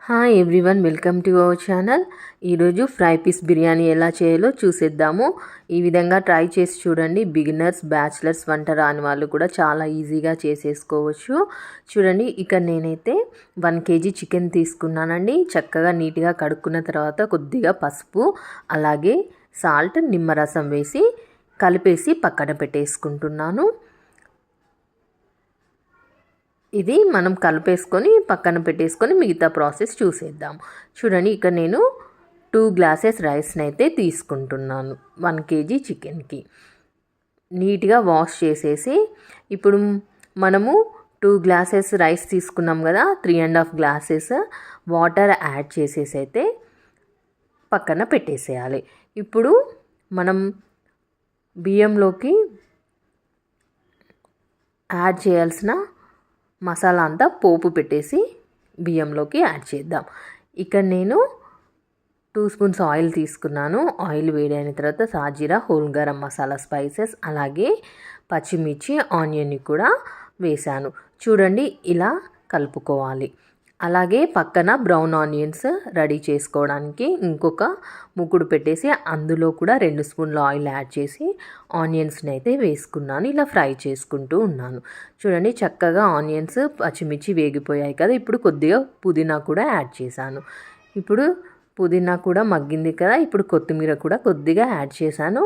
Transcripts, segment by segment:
Hi everyone, welcome to our channel. ఈరోజు fry piece biryani ఎలా చేయాలో చూసేద్దాము. ఈ విధంగా ట్రై చేసి చూడండి. బిగినర్స్, బ్యాచిలర్స్, వంట రాని వాళ్ళు కూడా చాలా ఈజీగా చేసేసుకోవచ్చు. చూడండి, ఇక్కడ నేనైతే 1 kg చికెన్ తీసుకున్నానండి. చక్కగా నీట్గా కడుక్కున్న తర్వాత కొద్దిగా పసుపు, అలాగే సాల్ట్, నిమ్మరసం వేసి కలిపేసి పక్కన పెట్టేసుకుంటున్నాను. ఇది మనం కలిపేసుకొని పక్కన పెట్టేసుకొని మిగతా ప్రాసెస్ చూసేద్దాం. చూడండి, ఇక్కడ నేను 2 గ్లాసెస్ రైస్ని అయితే తీసుకుంటున్నాను 1 kg చికెన్కి. నీట్గా వాష్ చేసేసి ఇప్పుడు మనము 2 గ్లాసెస్ రైస్ తీసుకున్నాం కదా, 3.5 గ్లాసెస్ వాటర్ యాడ్ చేసేసి అయితే పక్కన పెట్టేసేయాలి. ఇప్పుడు మనం బియ్యంలోకి యాడ్ చేయాల్సిన మసాలా అంతా పోపు పెట్టేసి బియ్యంలోకి యాడ్ చేద్దాం. ఇక్కడ నేను 2 స్పూన్స్ ఆయిల్ తీసుకున్నాను. ఆయిల్ వేడైన తర్వాత సాజీరా, హోల్ గరం మసాలా, స్పైసెస్, అలాగే పచ్చిమిర్చి, ఆనియన్ని కూడా వేసాను. చూడండి, ఇలా కలుపుకోవాలి. అలాగే పక్కన బ్రౌన్ ఆనియన్స్ రెడీ చేసుకోవడానికి ఇంకొక ముకుడు పెట్టేసి అందులో కూడా 2 స్పూన్ల ఆయిల్ యాడ్ చేసి ఆనియన్స్ని అయితే వేసుకున్నాను. ఇలా ఫ్రై చేసుకుంటూ ఉన్నాను. చూడండి, చక్కగా ఆనియన్స్, పచ్చిమిర్చి వేగిపోయాయి కదా. ఇప్పుడు కొద్దిగా పుదీనా కూడా యాడ్ చేశాను. ఇప్పుడు పుదీనా కూడా మగ్గింది కదా. ఇప్పుడు కొత్తిమీర కూడా కొద్దిగా యాడ్ చేశాను.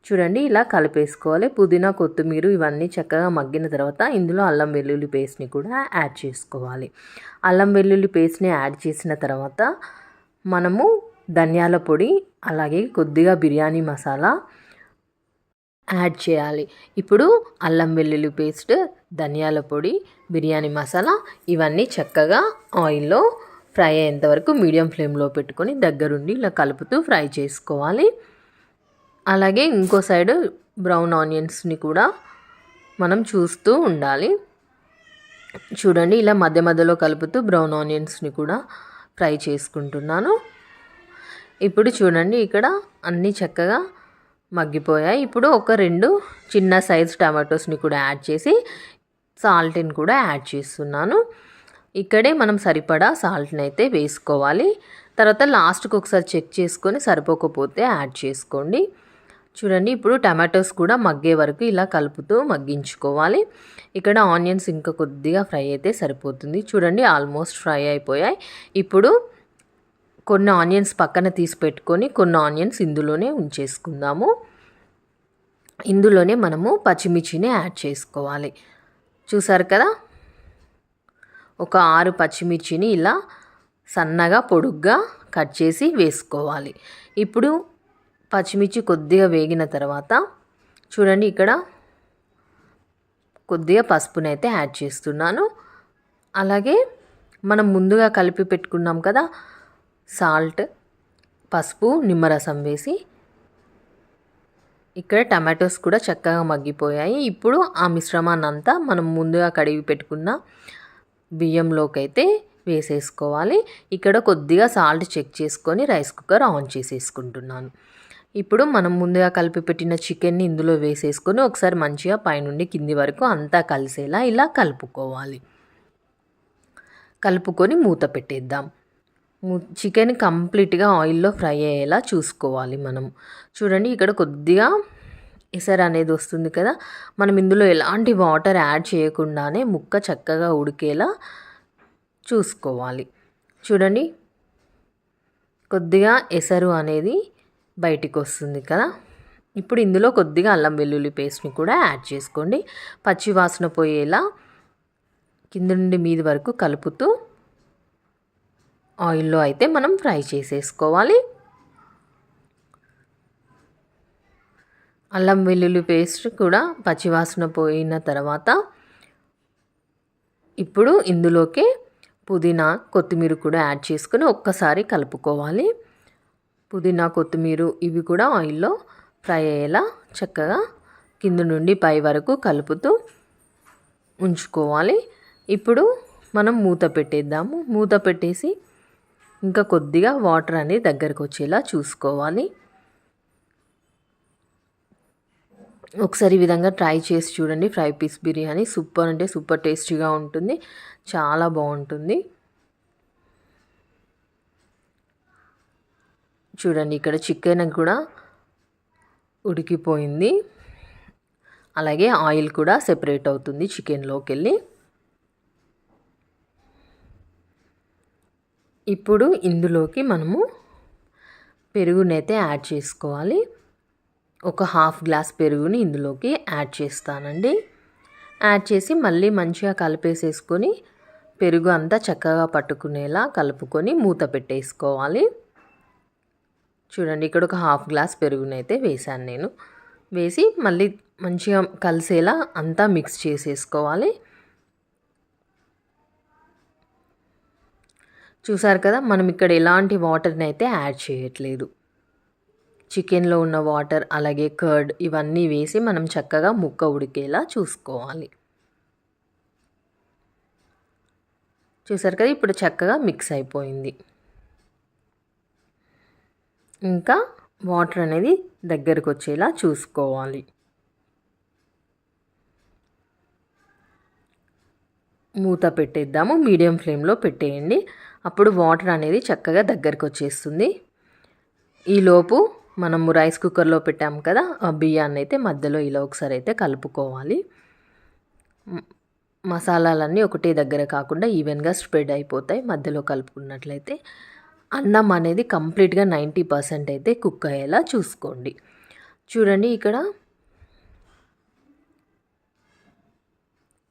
చూడండి, ఇలా కలిపేసుకోవాలి. పుదీనా, కొత్తిమీర ఇవన్నీ చక్కగా మగ్గిన తర్వాత ఇందులో అల్లం వెల్లుల్లి పేస్ట్ని కూడా యాడ్ చేసుకోవాలి. అల్లం వెల్లుల్లి పేస్ట్ని యాడ్ చేసిన తర్వాత మనము ధనియాల పొడి, అలాగే కొద్దిగా బిర్యానీ మసాలా యాడ్ చేయాలి. ఇప్పుడు అల్లం వెల్లుల్లి పేస్ట్, ధనియాల పొడి, బిర్యానీ మసాలా ఇవన్నీ చక్కగా ఆయిల్లో ఫ్రై అయ్యేంత వరకు మీడియం ఫ్లేమ్లో పెట్టుకొని దగ్గరుండి ఇలా కలుపుతూ ఫ్రై చేసుకోవాలి. అలాగే ఇంకో సైడ్ బ్రౌన్ ఆనియన్స్ని కూడా మనం చూస్తూ ఉండాలి. చూడండి, ఇలా మధ్య మధ్యలో కలుపుతూ బ్రౌన్ ఆనియన్స్ని కూడా ఫ్రై చేసుకుంటున్నాను. ఇప్పుడు చూడండి, ఇక్కడ అన్నీ చక్కగా మగ్గిపోయాయి. ఇప్పుడు ఒక 2 చిన్న సైజ్ టమాటోస్ని కూడా యాడ్ చేసి సాల్ట్ని కూడా యాడ్ చేస్తున్నాను. ఇక్కడే మనం సరిపడా సాల్ట్ని అయితే వేసుకోవాలి. తర్వాత లాస్ట్కి ఒకసారి చెక్ చేసుకొని సరిపోకపోతే యాడ్ చేసుకోండి. చూడండి, ఇప్పుడు టమాటోస్ కూడా మగ్గే వరకు ఇలా కలుపుతూ మగ్గించుకోవాలి. ఇక్కడ ఆనియన్స్ ఇంకా కొద్దిగా ఫ్రై అయితే సరిపోతుంది. చూడండి, ఆల్మోస్ట్ ఫ్రై అయిపోయాయి. ఇప్పుడు కొన్ని ఆనియన్స్ పక్కన తీసి పెట్టుకొని కొన్ని ఆనియన్స్ ఇందులోనే ఉంచేసుకుందాము. ఇందులోనే మనము పచ్చిమిర్చిని యాడ్ చేసుకోవాలి. చూసారు కదా, ఒక 6 పచ్చిమిర్చిని ఇలా సన్నగా పొడుగ్గా కట్ చేసి వేసుకోవాలి. ఇప్పుడు పచ్చిమిర్చి కొద్దిగా వేగిన తర్వాత చూడండి, ఇక్కడ కొద్దిగా పసుపుని అయితే యాడ్ చేస్తున్నాను. అలాగే మనం ముందుగా కలిపి పెట్టుకున్నాం కదా, సాల్ట్, పసుపు, నిమ్మరసం వేసి ఇక్కడ టమాటోస్ కూడా చక్కగా మగ్గిపోయాయి. ఇప్పుడు ఆ మిశ్రమాన్ని అంతా మనం ముందుగా కడిగి పెట్టుకున్న బియ్యంలోకి అయితే వేసేసుకోవాలి. ఇక్కడ కొద్దిగా సాల్ట్ చెక్ చేసుకొని రైస్ కుక్కర్ ఆన్ చేసేసుకుంటున్నాను. ఇప్పుడు మనం ముందుగా కలిపి పెట్టిన చికెన్ని ఇందులో వేసేసుకొని ఒకసారి మంచిగా పైనుండి కింది వరకు అంతా కలిసేలా ఇలా కలుపుకోవాలి. కలుపుకొని మూత పెట్టేద్దాం. చికెన్ కంప్లీట్గా ఆయిల్లో ఫ్రై అయ్యేలా చూసుకోవాలి మనం. చూడండి, ఇక్కడ కొద్దిగా ఎసరు అనేది వస్తుంది కదా. మనం ఇందులో ఎలాంటి వాటర్ యాడ్ చేయకుండానే ముక్క చక్కగా ఉడికేలా చూసుకోవాలి. చూడండి, కొద్దిగా ఎసరు అనేది బయటికి వస్తుంది కదా. ఇప్పుడు ఇందులో కొద్దిగా అల్లం వెల్లుల్లి పేస్ట్ని కూడా యాడ్ చేసుకోండి. పచ్చి వాసన పోయేలా కింద నుండి మీది వరకు కలుపుతూ ఆయిల్లో అయితే మనం ఫ్రై చేసేసుకోవాలి. అల్లం వెల్లుల్లి పేస్ట్ కూడా పచ్చివాసన పోయిన తర్వాత ఇప్పుడు ఇందులోకి పుదీనా, కొత్తిమీర కూడా యాడ్ చేసుకొని ఒక్కసారి కలుపుకోవాలి. పుదీనా, కొత్తిమీర ఇవి కూడా ఆయిల్లో ఫ్రై అయ్యేలా చక్కగా కింద నుండి పై వరకు కలుపుతూ ఉంచుకోవాలి. ఇప్పుడు మనం మూత పెట్టేద్దాము. మూత పెట్టేసి ఇంకా కొద్దిగా వాటర్ అనేది దగ్గరకు వచ్చేలా చూసుకోవాలి. ఒకసారి ఈ విధంగా ట్రై చేసి చూడండి. ఫ్రై పీస్ బిర్యానీ సూపర్ అంటే సూపర్ టేస్టీగా ఉంటుంది. చాలా బాగుంటుంది. చూడండి ఇక్కడ చికెన్ కూడా ఉడికిపోయింది, అలాగే ఆయిల్ కూడా సెపరేట్ అవుతుంది చికెన్లోకి వెళ్ళి. ఇప్పుడు ఇందులోకి మనము పెరుగునైతే యాడ్ చేసుకోవాలి. ఒక హాఫ్ గ్లాస్ పెరుగుని ఇందులోకి యాడ్ చేస్తానండి. యాడ్ చేసి మళ్ళీ మంచిగా కలిపేసేసుకొని పెరుగు అంతా చక్కగా పట్టుకునేలా కలుపుకొని మూత పెట్టేసుకోవాలి. చూడండి ఇక్కడ ఒక హాఫ్ గ్లాస్ పెరుగునైతే వేసాను నేను. వేసి మళ్ళీ మంచిగా కలిసేలా అంతా మిక్స్ చేసేసుకోవాలి. చూసారు కదా, మనం ఇక్కడ ఎలాంటి వాటర్ని అయితే యాడ్ చేయట్లేదు. చికెన్లో ఉన్న వాటర్ అలాగే కర్డ్ ఇవన్నీ వేసి మనం చక్కగా ముక్క ఉడికేలా చూసుకోవాలి. చూసారు కదా, ఇప్పుడు చక్కగా మిక్స్ అయిపోయింది. ఇంకా వాటర్ అనేది దగ్గరకు వచ్చేలా చూసుకోవాలి. మూత పెట్టేద్దాము, మీడియం ఫ్లేమ్లో పెట్టేయండి. అప్పుడు వాటర్ అనేది చక్కగా దగ్గరకు వచ్చేస్తుంది. ఈలోపు మనము రైస్ కుక్కర్లో పెట్టాము కదా, ఆ బియ్యాన్ని అయితే మధ్యలో ఇలా ఒకసారి అయితే కలుపుకోవాలి. మసాలాలన్నీ ఒకటే దగ్గర కాకుండా ఈవెన్గా స్ప్రెడ్ అయిపోతాయి మధ్యలో కలుపుకున్నట్లయితే. అన్నం అనేది కంప్లీట్గా 90% అయితే కుక్ అయ్యేలా చూసుకోండి. చూడండి ఇక్కడ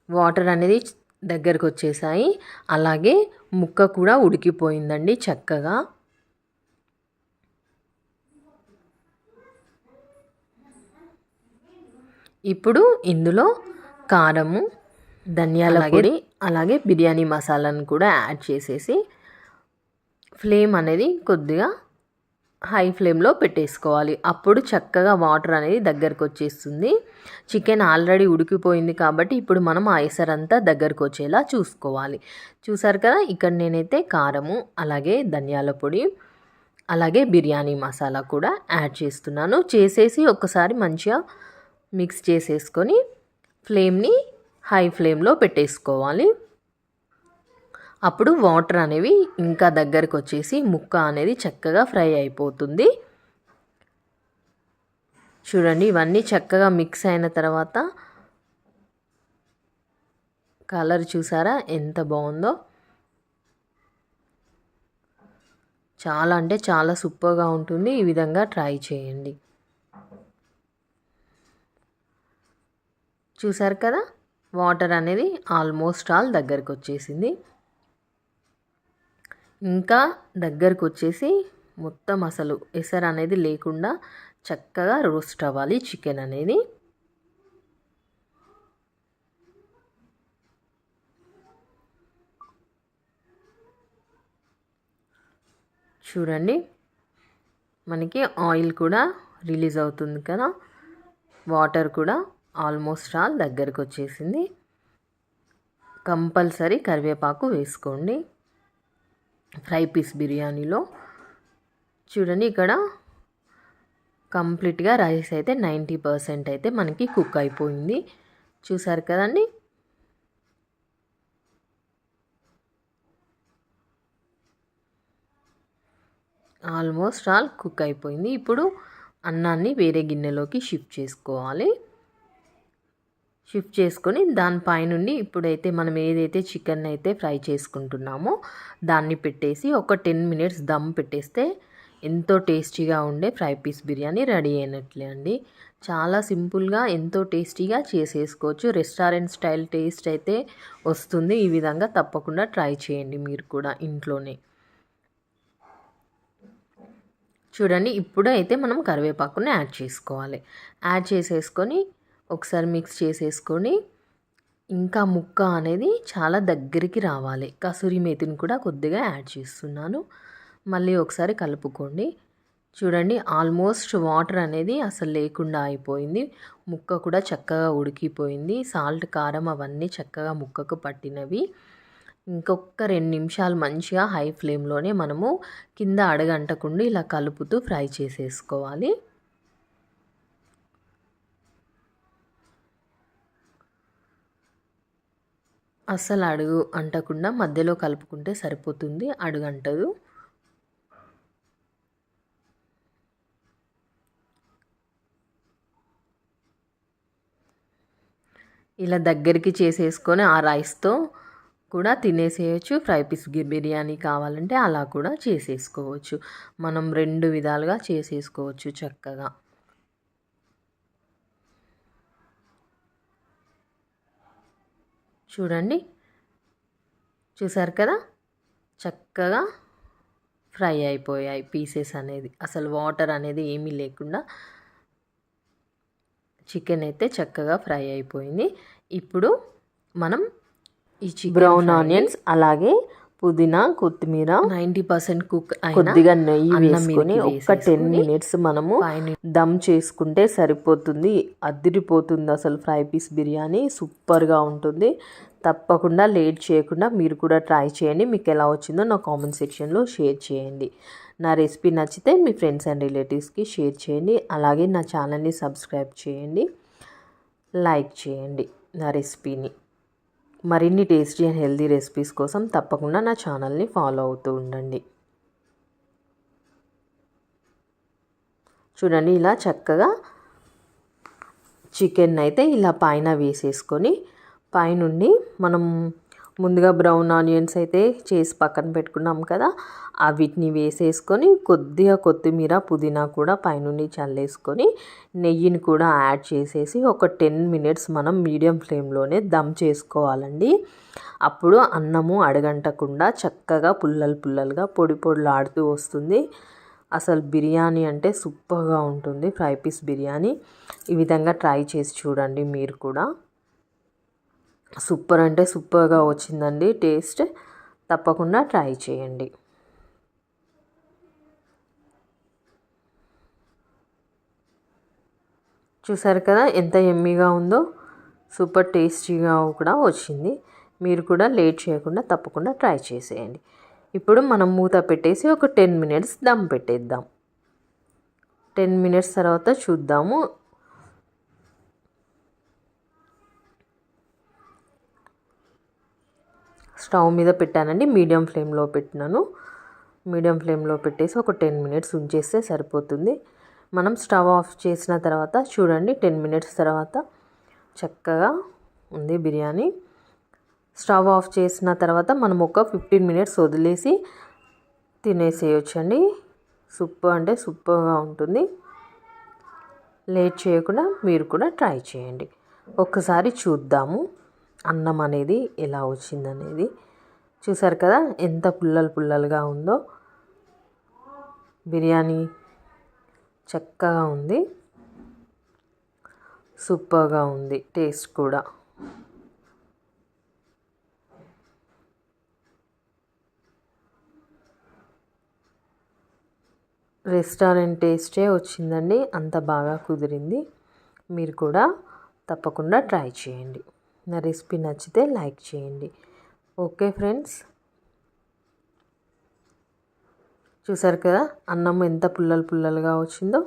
వాటర్ అనేది దగ్గరకు వచ్చేసాయి, అలాగే ముక్క కూడా ఉడికిపోయిందండి చక్కగా. ఇప్పుడు ఇందులో కారము, ధనియాల పొడి అలాగే బిర్యానీ మసాలాను కూడా యాడ్ చేసేసి ఫ్లేమ్ అనేది కొద్దిగా హై ఫ్లేమ్లో పెట్టేసుకోవాలి. అప్పుడు చక్కగా వాటర్ అనేది దగ్గరకు వచ్చేస్తుంది. చికెన్ ఆల్రెడీ ఉడికిపోయింది కాబట్టి ఇప్పుడు మనం ఆ ఎసరంతా దగ్గరకు వచ్చేలా చూసుకోవాలి. చూసారు కదా, ఇక్కడ నేనైతే కారము అలాగే ధనియాల పొడి అలాగే బిర్యానీ మసాలా కూడా యాడ్ చేస్తున్నాను. చేసేసి ఒకసారి మంచిగా మిక్స్ చేసేసుకొని ఫ్లేమ్ని హై ఫ్లేమ్లో పెట్టేసుకోవాలి. అప్పుడు వాటర్ అనేవి ఇంకా దగ్గరకు వచ్చేసి ముక్క అనేది చక్కగా ఫ్రై అయిపోతుంది. చూడండి ఇవన్నీ చక్కగా మిక్స్ అయిన తర్వాత కలర్ చూసారా ఎంత బాగుందో. చాలా అంటే చాలా సూపర్గా ఉంటుంది. ఈ విధంగా ట్రై చేయండి. చూసారు కదా, వాటర్ అనేది ఆల్మోస్ట్ ఆల్ దగ్గరకు వచ్చేసింది. ఇంకా దగ్గరకు వచ్చేసి మొత్తం అసలు ఎసరు అనేది లేకుండా చక్కగా రోస్ట్ అవ్వాలి చికెన్ అనేది. చూడండి మనకి ఆయిల్ కూడా రిలీజ్ అవుతుంది కదా, వాటర్ కూడా ఆల్మోస్ట్ ఆల్ దగ్గరకు వచ్చేసింది. కంపల్సరీ కరివేపాకు వేసుకోండి ఫ్రై పీస్ బిర్యానీలో. చూడండి ఇక్కడ కంప్లీట్గా రైస్ అయితే 90% అయితే మనకి కుక్ అయిపోయింది. చూసారు కదండి. ఆల్మోస్ట్ ఆల్ కుక్ అయిపోయింది. ఇప్పుడు అన్నాన్ని వేరే గిన్నెలోకి షిఫ్ట్ చేసుకోవాలి. షిఫ్ట్ చేసుకొని దానిపైనుండి ఇప్పుడైతే మనం ఏదైతే చికెన్ అయితే ఫ్రై చేసుకుంటున్నామో దాన్ని పెట్టేసి ఒక 10 మినిట్స్ దమ్ పెట్టేస్తే ఎంతో టేస్టీగా ఉండే ఫ్రై పీస్ బిర్యానీ రెడీ అయినట్లే అండి. చాలా సింపుల్గా ఎంతో టేస్టీగా చేసేసుకోవచ్చు. రెస్టారెంట్ స్టైల్ టేస్ట్ అయితే వస్తుంది. ఈ విధంగా తప్పకుండా ట్రై చేయండి మీరు కూడా ఇంట్లోనే. చూడండి ఇప్పుడు అయితే మనం కరివేపాకుని యాడ్ చేసుకోవాలి. యాడ్ చేసేసుకొని ఒకసారి మిక్స్ చేసేసుకొని ఇంకా ముక్క అనేది చాలా దగ్గరికి రావాలి. కసూరి మేతిని కూడా కొద్దిగా యాడ్ చేస్తున్నాను. మళ్ళీ ఒకసారి కలుపుకోండి. చూడండి ఆల్మోస్ట్ వాటర్ అనేది అసలు లేకుండా అయిపోయింది. ముక్క కూడా చక్కగా ఉడికిపోయింది. సాల్ట్ కారం అవన్నీ చక్కగా ముక్కకు పట్టినవి. ఇంకొక 2 నిమిషాలు మంచిగా హై ఫ్లేమ్లోనే మనము కింద అడగంటకుండా ఇలా కలుపుతూ ఫ్రై చేసేసుకోవాలి. అస్సలు అడుగు అంటకుండా మధ్యలో కలుపుకుంటే సరిపోతుంది, అడుగంటదు. ఇలా దగ్గరికి చేసేసుకొని ఆ రైస్తో కూడా తినేసేయచ్చు. ఫ్రై పీస్ బిర్యానీ కావాలంటే అలా కూడా చేసేసుకోవచ్చు. మనం 2 విధాలుగా చేసేసుకోవచ్చు చక్కగా. చూడండి, చూసారు కదా, చక్కగా ఫ్రై అయిపోయాయి పీసెస్ అనేది. అసలు వాటర్ అనేది ఏమీ లేకుండా చికెన్ అయితే చక్కగా ఫ్రై అయిపోయింది. ఇప్పుడు మనం ఈ బ్రౌన్ ఆనియన్స్ అలాగే పుదీనా, కొత్తిమీర 90% కుక్ కొద్దిగా నెయ్యి వేసుకొని ఒక 10 మినిట్స్ మనము దమ్ చేసుకుంటే సరిపోతుంది. అదిరిపోతుంది అసలు ఫ్రై పీస్ బిర్యానీ, సూపర్గా ఉంటుంది. తప్పకుండా లేట్ చేయకుండా మీరు కూడా ట్రై చేయండి. మీకు ఎలా వచ్చిందో నా కామెంట్ సెక్షన్లో షేర్ చేయండి. నా రెసిపీ నచ్చితే మీ ఫ్రెండ్స్ అండ్ రిలేటివ్స్కి షేర్ చేయండి. అలాగే నా ఛానల్ని సబ్స్క్రైబ్ చేయండి, లైక్ చేయండి నా రెసిపీని. మరిన్ని టేస్టీ అండ్ హెల్తీ రెసిపీస్ కోసం తప్పకుండా నా ఛానల్ని ఫాలో అవుతూ ఉండండి. చూడండి, ఇలా చక్కగా చికెన్ అయితే ఇలా పైన వేసేసుకొని పైనుండి మనం ముందుగా బ్రౌన్ ఆనియన్స్ అయితే చేసి పక్కన పెట్టుకున్నాం కదా, వీటిని వేసేసుకొని కొద్దిగా కొత్తిమీర, పుదీనా కూడా పైనుండి చల్లేసుకొని నెయ్యిని కూడా యాడ్ చేసేసి ఒక 10 మినిట్స్ మనం మీడియం ఫ్లేమ్లోనే దమ్ చేసుకోవాలండి. అప్పుడు అన్నము అడగంటకుండా చక్కగా పుల్లలు పుల్లలుగా పొడి పొడిలాడుతూ వస్తుంది. అసలు బిర్యానీ అంటే సూపర్గా ఉంటుంది, ఫ్రై పీస్ బిర్యానీ. ఈ విధంగా ట్రై చేసి చూడండి మీరు కూడా. సూపర్ అంటే సూపర్గా వచ్చిందండి టేస్ట్. తప్పకుండా ట్రై చేయండి. చూసారు కదా ఎంత యమ్మీగా ఉందో, సూపర్ టేస్టీగా కూడా వచ్చింది. మీరు కూడా లేట్ చేయకుండా తప్పకుండా ట్రై చేసేయండి. ఇప్పుడు మనం మూత పెట్టేసి ఒక 10 మినిట్స్ దమ్ పెట్టేద్దాం. 10 మినిట్స్ తర్వాత చూద్దాము. స్టవ్ మీద పెట్టానండి, మీడియం ఫ్లేమ్లో పెట్టినాను. మీడియం ఫ్లేమ్లో పెట్టేసి ఒక 10 మినిట్స్ ఉంచేస్తే సరిపోతుంది. మనం స్టవ్ ఆఫ్ చేసిన తర్వాత చూడండి, 10 మినిట్స్ తర్వాత చక్కగా ఉంది బిర్యానీ. స్టవ్ ఆఫ్ చేసిన తర్వాత మనం ఒక 15 మినిట్స్ వదిలేసి తినేసేయొచ్చండి. సూపర్ అంటే సూపర్గా ఉంటుంది. లేట్ చేయకుండా మీరు కూడా ట్రై చేయండి. ఒక్కసారి చూద్దాము అన్నం అనేది ఎలా వచ్చిందనేది. చూసారు కదా ఎంత పుల్లలు పుల్లలుగా ఉందో. బిర్యానీ చక్కగా ఉంది, సూపర్గా ఉంది టేస్ట్ కూడా. రెస్టారెంట్ టేస్టే వచ్చిందండి, అంత బాగా కుదిరింది. మీరు కూడా తప్పకుండా ట్రై చేయండి. నా రెసిపీ నచ్చితే లైక్ చేయండి. ఓకే ఫ్రెండ్స్, చూసారు కదా అన్నం ఎంత పుల్లలు పుల్లలుగా వచ్చిందో.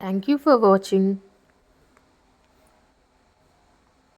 Thank you for watching.